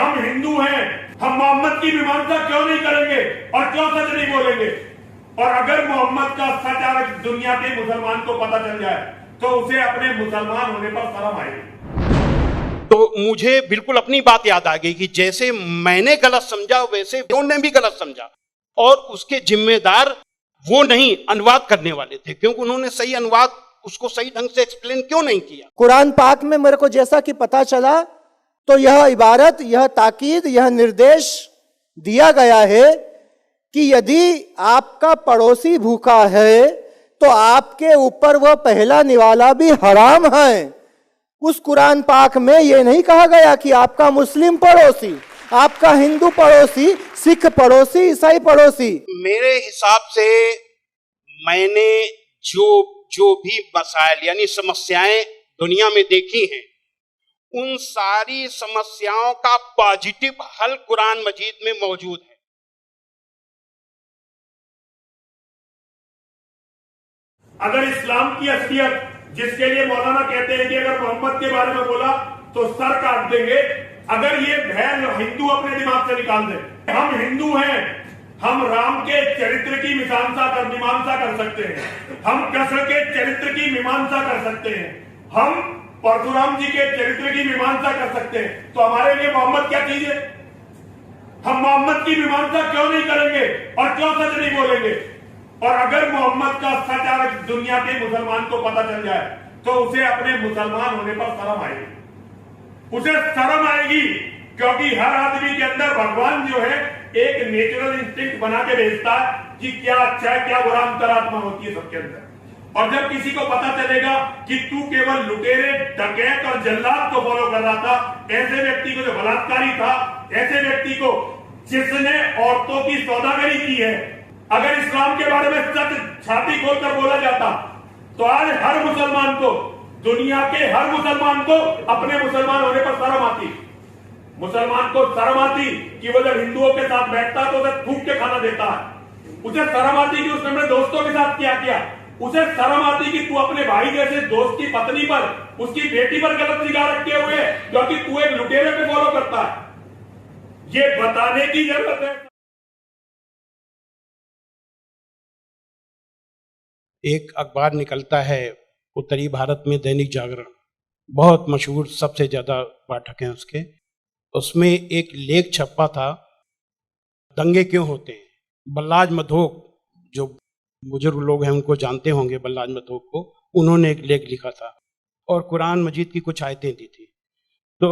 हम हिंदू हैं, हम मोहम्मद की मीमांसा क्यों नहीं करेंगे और क्यों सच नहीं बोलेंगे? और अगर मोहम्मद का सच आज दुनिया के मुसलमान को पता चल जाए तो उसे अपने मुसलमान होने पर शर्म आएगी। तो मुझे बिल्कुल अपनी बात याद आ गई कि जैसे मैंने गलत समझा वैसे उन्होंने भी गलत समझा, और उसके जिम्मेदार वो नहीं अनुवाद करने वाले थे, क्योंकि उन्होंने सही अनुवाद उसको सही ढंग से एक्सप्लेन क्यों नहीं किया। कुरान पाक में मेरे को जैसा कि पता चला तो यह इबारत, यह ताकीद, यह निर्देश दिया गया है कि यदि आपका पड़ोसी भूखा है तो आपके ऊपर वह पहला निवाला भी हराम है। उस कुरान पाक में यह नहीं कहा गया कि आपका मुस्लिम पड़ोसी, आपका हिंदू पड़ोसी, सिख पड़ोसी, ईसाई पड़ोसी। मेरे हिसाब से मैंने जो भी मसाइल यानी समस्याएं दुनिया में देखी हैं, उन सारी समस्याओं का पॉजिटिव हल कुरान मजीद में मौजूद है। अगर इस्लाम की असलियत, जिसके लिए मौलाना कहते हैं कि अगर मोहम्मद के बारे में बोला तो सर काट देंगे, अगर ये भय हिंदू अपने दिमाग से निकाल दे, हम हिंदू हैं, हम राम के चरित्र की मीमांसा कर सकते हैं, हम कृष्ण के चरित्र की मीमांसा कर सकते हैं, हम परशुराम जी के चरित्र की मीमांसा कर सकते हैं, तो हमारे लिए मोहम्मद क्या चीज है? हम मोहम्मद की मीमांसा क्यों नहीं करेंगे और क्यों सच नहीं बोलेंगे? और अगर मोहम्मद का सच आज दुनिया के मुसलमान को पता चल जाए तो उसे अपने मुसलमान होने पर शर्म आएगी। उसे शर्म आएगी, क्योंकि हर आदमी के अंदर भगवान जो है एक नेचुरल इंस्टिंक्ट बना के भेजता है कि क्या अच्छा है, क्या बुरा, अंतरात्मा होती है सबके अंदर। और जब किसी को पता चलेगा कि तू केवल लुटेरे, डकैत और जल्लाद को फॉलो कर रहा था, ऐसे व्यक्ति को जो बलात्कारी था, ऐसे व्यक्ति को जिसने औरतों की सौदागरी की है, अगर इस्लाम के बारे में सच छाती खोलकर बोला जाता तो आज हर मुसलमान को, दुनिया के हर मुसलमान को अपने मुसलमान होने पर शर्म आती। मुसलमान को शर्म आती कि वो जब हिंदुओं के साथ बैठता तो उसे थूक के खाना देता है। उसे शर्म आती कि उसने अपने दोस्तों के साथ क्या किया। उसे शर्म आती कि तू अपने भाई जैसे दोस्त की पत्नी पर, उसकी बेटी पर गलत निगाह रखे हुए क्योंकि तू एक लुटेरे पे फॉलो करता है। ये बताने की जरूरत है। एक अखबार निकलता है उत्तरी भारत में, दैनिक जागरण, बहुत मशहूर, सबसे ज्यादा पाठक हैं उसके। उसमें एक लेख छपा था, दंगे क्यों होते हैं। बल्लाज मधोक, जो बुजुर्ग लोग हैं उनको जानते होंगे बल्लाज मधोक को, उन्होंने एक लेख लिखा था और कुरान मजीद की कुछ आयतें दी थी। तो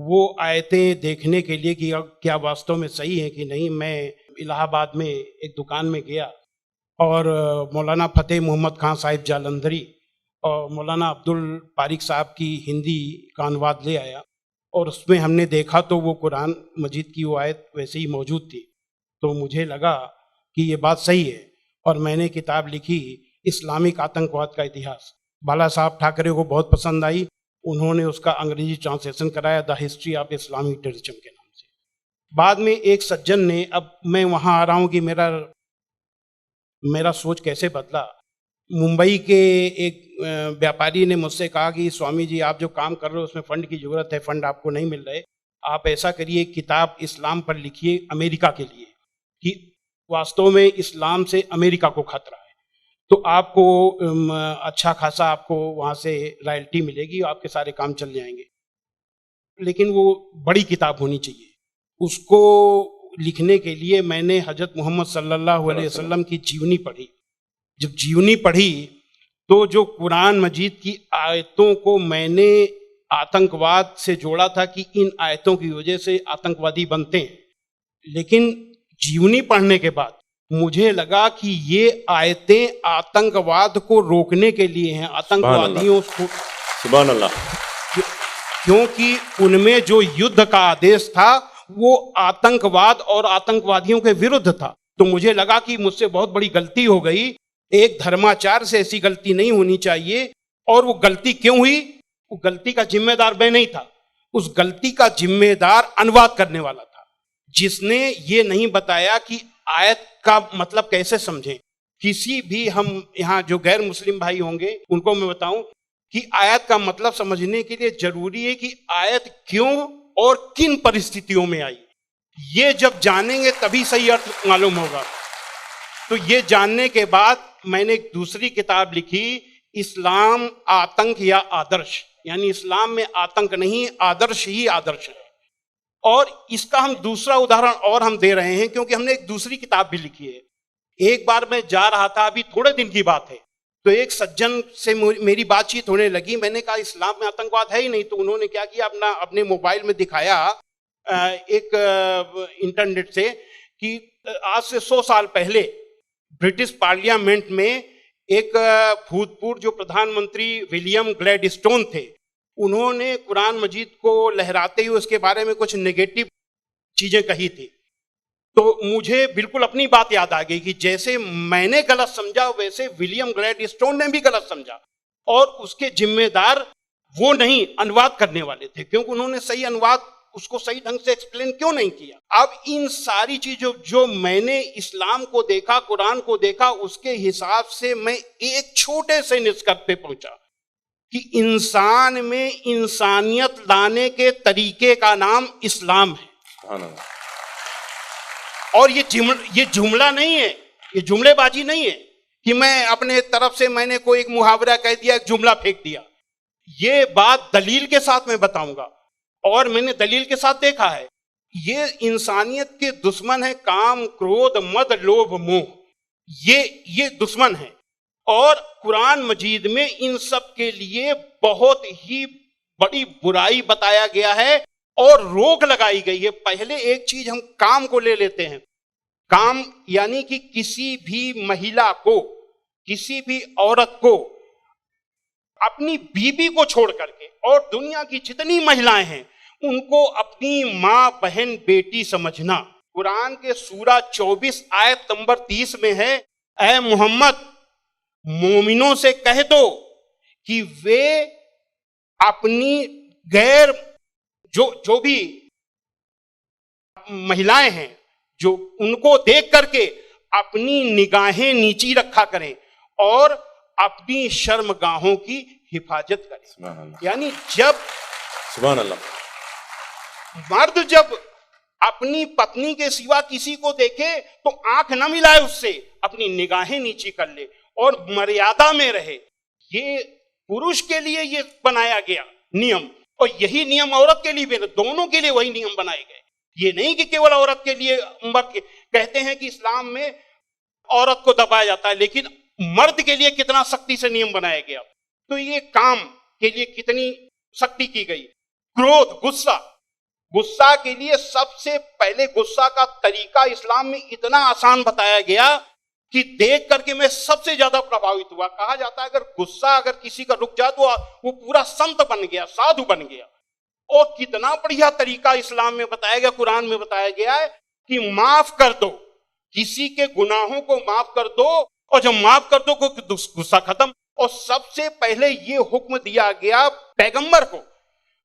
वो आयतें देखने के लिए कि क्या वास्तव में सही है कि नहीं, मैं इलाहाबाद में एक दुकान में गया और मौलाना फतेह मोहम्मद खान साहिब जालंधरी और मौलाना अब्दुल पारिक साहब की हिंदी का अनुवाद ले आया, और उसमें हमने देखा तो वो कुरान मजीद की वो आयत वैसे ही मौजूद थी। तो मुझे लगा कि ये बात सही है, और मैंने किताब लिखी इस्लामिक आतंकवाद का इतिहास। बाला साहब ठाकरे को बहुत पसंद आई, उन्होंने उसका अंग्रेजी ट्रांसलेशन कराया, the history of Islamic terrorism के नाम से। बाद में एक सज्जन ने, अब मैं वहाँ आ रहा हूँ कि मेरा सोच कैसे बदला। मुंबई के एक व्यापारी ने मुझसे कहा कि स्वामी जी, आप जो काम कर रहे हो उसमें फंड की जरूरत है, फंड आपको नहीं मिल रहे, आप ऐसा करिए किताब इस्लाम पर लिखिए अमेरिका के लिए, कि वास्तव में इस्लाम से अमेरिका को खतरा है, तो आपको अच्छा खासा आपको वहाँ से रॉयल्टी मिलेगी, आपके सारे काम चल जाएंगे। लेकिन वो बड़ी किताब होनी चाहिए। उसको लिखने के लिए मैंने हजरत मोहम्मद सल्लल्लाहु अलैहि वसल्लम की जीवनी पढ़ी। जब जीवनी पढ़ी तो जो कुरान मजीद की आयतों को मैंने आतंकवाद से जोड़ा था कि इन आयतों की वजह से आतंकवादी बनते हैं, लेकिन जीवनी पढ़ने के बाद मुझे लगा कि ये आयतें आतंकवाद को रोकने के लिए हैं, आतंकवादियों को, सुभान अल्लाह, क्योंकि उनमें जो युद्ध का आदेश था वो आतंकवाद और आतंकवादियों के विरुद्ध था। तो मुझे लगा कि मुझसे बहुत बड़ी गलती हो गई, एक धर्माचार्य से ऐसी गलती नहीं होनी चाहिए। और वो गलती क्यों हुई? वो गलती का जिम्मेदार मैं नहीं था, उस गलती का जिम्मेदार अनुवाद करने वाला था, जिसने ये नहीं बताया कि आयत का मतलब कैसे समझें। किसी भी, हम यहाँ जो गैर मुस्लिम भाई होंगे उनको मैं बताऊं कि आयत का मतलब समझने के लिए जरूरी है कि आयत क्यों और किन परिस्थितियों में आई, ये जब जानेंगे तभी सही अर्थ मालूम होगा। तो ये जानने के बाद मैंने एक दूसरी किताब लिखी, इस्लाम आतंक या आदर्श, यानी इस्लाम में आतंक नहीं, आदर्श ही आदर्श है। और इसका हम दूसरा उदाहरण और हम दे रहे हैं, क्योंकि हमने एक दूसरी किताब भी लिखी है। एक बार मैं जा रहा था, अभी थोड़े दिन की बात है, तो एक सज्जन से मेरी बातचीत होने लगी। मैंने कहा इस्लाम में आतंकवाद है ही नहीं। तो उन्होंने क्या किया, अपने मोबाइल में दिखाया एक इंटरनेट से कि आज से 100 साल पहले ब्रिटिश पार्लियामेंट में एक भूतपूर्व जो प्रधानमंत्री विलियम ग्लैडस्टोन थे, उन्होंने कुरान मजीद को लहराते हुए उसके बारे में कुछ नेगेटिव चीजें कही थी। तो मुझे बिल्कुल अपनी बात याद आ गई कि जैसे मैंने गलत समझा वैसे विलियम ग्लैडस्टोन ने भी गलत समझा, और उसके जिम्मेदार वो नहीं, अनुवाद करने वाले थे, क्योंकि उन्होंने सही अनुवाद उसको सही ढंग से एक्सप्लेन क्यों नहीं किया। अब इन सारी चीजों जो मैंने इस्लाम को देखा, कुरान को देखा, उसके हिसाब से मैं एक छोटे से निष्कर्ष पे पहुंचा कि इंसान में इंसानियत लाने के तरीके का नाम इस्लाम है। और ये जुमला नहीं है, ये जुमलेबाजी नहीं है कि मैं अपने तरफ से मैंने कोई एक मुहावरा कह दिया, एक जुमला फेंक दिया। ये बात दलील के साथ मैं बताऊंगा, और मैंने दलील के साथ देखा है। ये इंसानियत के दुश्मन है, काम, क्रोध, मद, लोभ, मोह, ये दुश्मन है। और कुरान मजीद में इन सब के लिए बहुत ही बड़ी बुराई बताया गया है और रोक लगाई गई है। पहले एक चीज हम काम को ले लेते हैं। काम यानी कि किसी भी महिला को, किसी भी औरत को अपनी बीबी को छोड़ करके, और दुनिया की जितनी महिलाएं हैं उनको अपनी मां, बहन, बेटी समझना। कुरान के सूरा 24 आयत नंबर 30 में है, ऐ मोहम्मद मोमिनों से कह दो कि वे अपनी गैर जो भी महिलाएं हैं, जो उनको देख करके अपनी निगाहें नीची रखा करें और अपनी शर्मगाहों की हिफाजत करें। यानी जब सुभान अल्लाह, मर्द जब अपनी पत्नी के सिवा किसी को देखे तो आंख न मिलाए उससे, अपनी निगाहें नीची कर ले और मर्यादा में रहे। ये पुरुष के लिए ये बनाया गया नियम, और यही नियम औरत के लिए भी, दोनों के लिए वही नियम बनाए गए। ये नहीं कि केवल औरत के लिए। कहते हैं कि इस्लाम में औरत को दबाया जाता है, लेकिन मर्द के लिए कितना सख्ती से नियम बनाया गया। तो ये काम के लिए कितनी सख्ती की गई। क्रोध, गुस्सा के लिए सबसे पहले गुस्सा का तरीका इस्लाम में इतना आसान बताया गया कि देख करके मैं सबसे ज्यादा प्रभावित हुआ। कहा जाता है अगर गुस्सा अगर किसी का रुक जाए तो वो पूरा संत बन गया, साधु बन गया। और कितना बढ़िया तरीका इस्लाम में बताया गया, कुरान में बताया गया है कि माफ कर दो, किसी के गुनाहों को माफ कर दो, और जब माफ कर दो गुस्सा खत्म। और सबसे पहले ये हुक्म दिया गया पैगंबर को।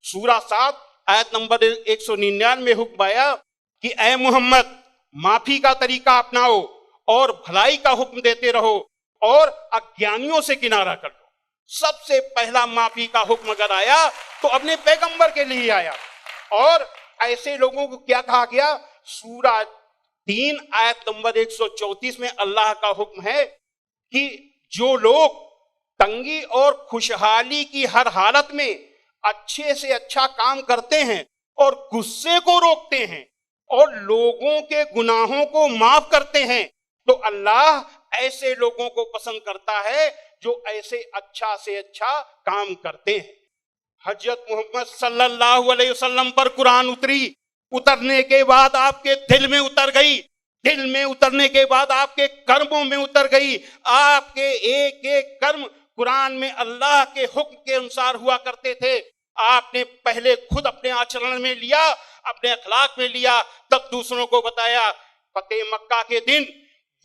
सूरा 7 आयत नंबर 199 में हुक्म आया कि ऐ मोहम्मद माफी का तरीका अपनाओ और भलाई का हुक्म देते रहो और अज्ञानियों से किनारा कर लो। सबसे पहला माफी का हुक्म अगर आया तो अपने पैगंबर के लिए आया। और ऐसे लोगों को क्या कहा गया, सूरा 3 आयत नंबर 134 में अल्लाह का हुक्म है कि जो लोग तंगी और खुशहाली की हर हालत में अच्छे से अच्छा काम करते हैं और गुस्से को रोकते हैं और लोगों के गुनाहों को माफ करते हैं, तो अल्लाह ऐसे लोगों को पसंद करता है जो ऐसे अच्छा से अच्छा काम करते हैं। हजरत मोहम्मद सल्लल्लाहु अलैहि वसल्लम पर कुरान उतरने के बाद आपके दिल में उतर गई, दिल में उतरने के बाद आपके कर्मों में उतर गई। आपके एक एक कर्म कुरान में अल्लाह के हुक्म के अनुसार हुआ करते थे। आपने पहले खुद अपने आचरण में लिया, अपने अखलाक में लिया, तब दूसरों को बताया। फतेह मक्का के दिन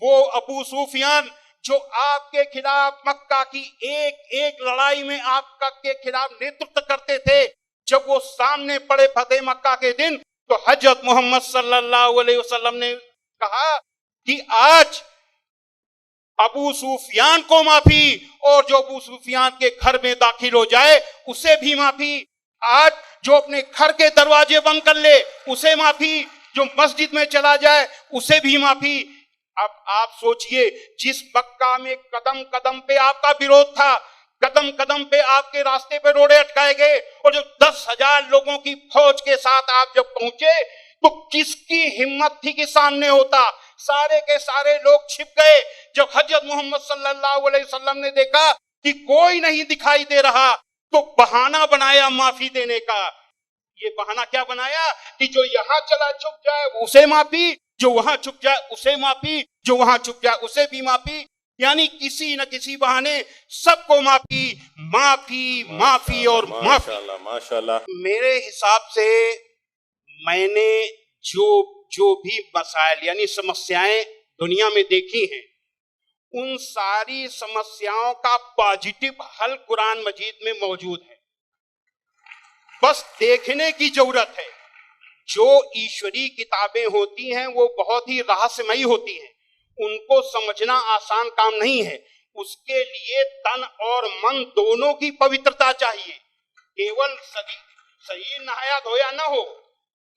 वो अबू सुफियान जो आपके खिलाफ मक्का की एक एक लड़ाई में आपका के खिलाफ नेतृत्व करते थे, जब वो सामने पड़े फतेह मक्का के दिन, तो हजरत मोहम्मद सल्लल्लाहु अलैहि वसल्लम ने कहा कि आज अबू सुफियान को माफी, और जो अबू सुफियान के घर में दाखिल हो जाए उसे भी माफी। आज जो अपने घर के दरवाजे बंद कर ले उसे माफी, जो मस्जिद में चला जाए उसे भी माफी। अब आप सोचिए, जिस मक्का में कदम कदम पे आपका विरोध था, कदम कदम पे आपके रास्ते पे रोड़े अटकाए गए, और जो 10,000 लोगों की फौज के साथ आप जब पहुंचे तो किसकी हिम्मत थी कि सामने होता? सारे के सारे लोग छिप गए। जब हजरत मोहम्मद सल्लल्लाहु अलैहि वसल्लम ने देखा कि कोई नहीं दिखाई दे रहा तो बहाना बनाया माफी देने का। ये बहाना क्या बनाया कि जो यहां चला छुप जाए उसे माफी, जो वहां छुप जाए उसे माफी, जो वहां छुप जाए उसे भी माफी। यानी किसी न किसी बहाने सबको माफी, माफी, माफी और माफी। माशाल्लाह। मेरे हिसाब से मैंने जो भी मसाइल यानी समस्याएं दुनिया में देखी हैं, उन सारी समस्याओं का पॉजिटिव हल कुरान मजीद में मौजूद है। बस देखने की जरूरत है। जो ईश्वरी किताबें होती हैं वो बहुत ही रहस्यमयी होती हैं, उनको समझना आसान काम नहीं है। उसके लिए तन और मन दोनों की पवित्रता चाहिए। केवल शरीर नहाया धोया ना हो,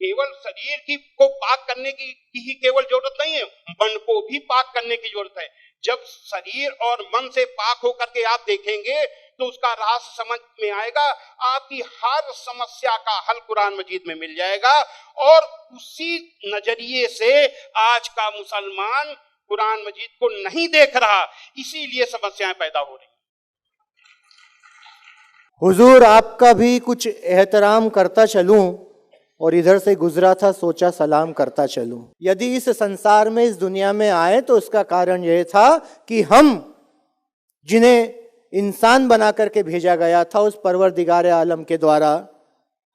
केवल शरीर की को पाक करने की ही केवल जरूरत नहीं है, मन को भी पाक करने की जरूरत है। जब शरीर और मन से पाक होकर के आप देखेंगे तो उसका रहस्य समझ में आएगा। आपकी हर समस्या का हल कुरान मजीद में मिल जाएगा। और उसी नजरिए से आज का मुसलमान कुरान मजीद को नहीं देख रहा, इसीलिए समस्याएं पैदा हो रही। हुजूर, आपका भी कुछ एहतराम करता चलूं और इधर से गुजरा था, सोचा सलाम करता चलूं। यदि इस संसार में, इस दुनिया में आए तो उसका कारण यह था कि हम जिन्हें इंसान बना करके भेजा गया था उस परवरदिगार आलम के द्वारा,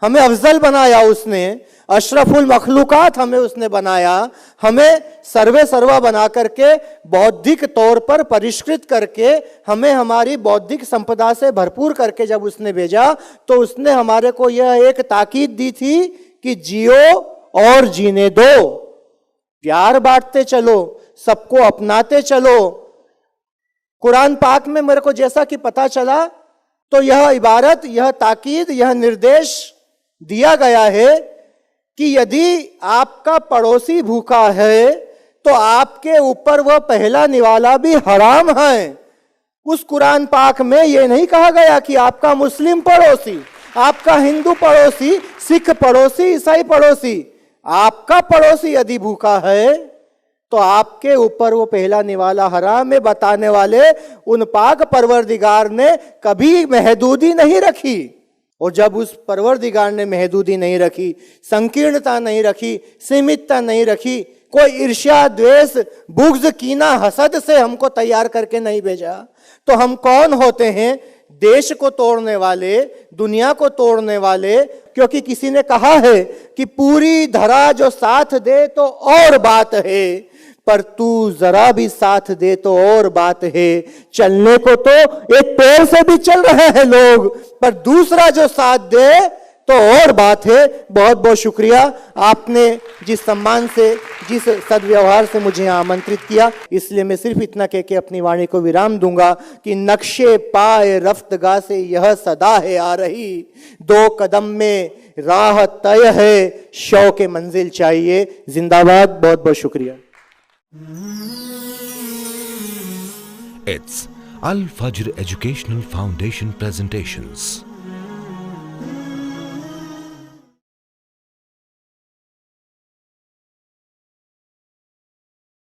हमें अफजल बनाया उसने, अशरफुल मखलूकात हमें उसने बनाया, हमें सर्वे सर्वा बना करके बौद्धिक तौर पर परिष्कृत करके हमें हमारी बौद्धिक संपदा से भरपूर करके जब उसने भेजा तो उसने हमारे को यह एक ताकीद दी थी कि जियो और जीने दो, प्यार बांटते चलो, सबको अपनाते चलो। कुरान पाक में मेरे को जैसा कि पता चला तो यह इबारत, यह ताकीद, यह निर्देश दिया गया है कि यदि आपका पड़ोसी भूखा है तो आपके ऊपर वह पहला निवाला भी हराम है। उस कुरान पाक में यह नहीं कहा गया कि आपका मुस्लिम पड़ोसी, आपका हिंदू पड़ोसी, सिख पड़ोसी, ईसाई पड़ोसी, आपका पड़ोसी यदि भूखा है तो आपके ऊपर वो पहला निवाला हराम है बताने वाले उन पाक परवरदिगार ने कभी महदूदी नहीं रखी। और जब उस परवरदिगार ने महदूदी नहीं रखी, संकीर्णता नहीं रखी, सीमितता नहीं रखी, कोई ईर्ष्या, द्वेष, बुग़्ज़, कीना, हसद से हमको तैयार करके नहीं भेजा, तो हम कौन होते हैं? देश को तोड़ने वाले, दुनिया को तोड़ने वाले। क्योंकि किसी ने कहा है कि पूरी धरा जो साथ दे तो और बात है, पर तू जरा भी साथ दे तो और बात है। चलने को तो एक पैर से भी चल रहे हैं लोग, पर दूसरा जो साथ दे तो और बात है। बहुत बहुत शुक्रिया, आपने जिस सम्मान से, जिस सद्व्यवहार से मुझे आमंत्रित किया, इसलिए मैं सिर्फ इतना कह के अपनी वाणी को विराम दूंगा कि नक्शे पाए रफ्तगा से यह सदा है आ रही, 2 कदम में राह तय है, शौक़ मंजिल चाहिए। जिंदाबाद। बहुत बहुत शुक्रिया। It's Al Fajr Educational Foundation presentations.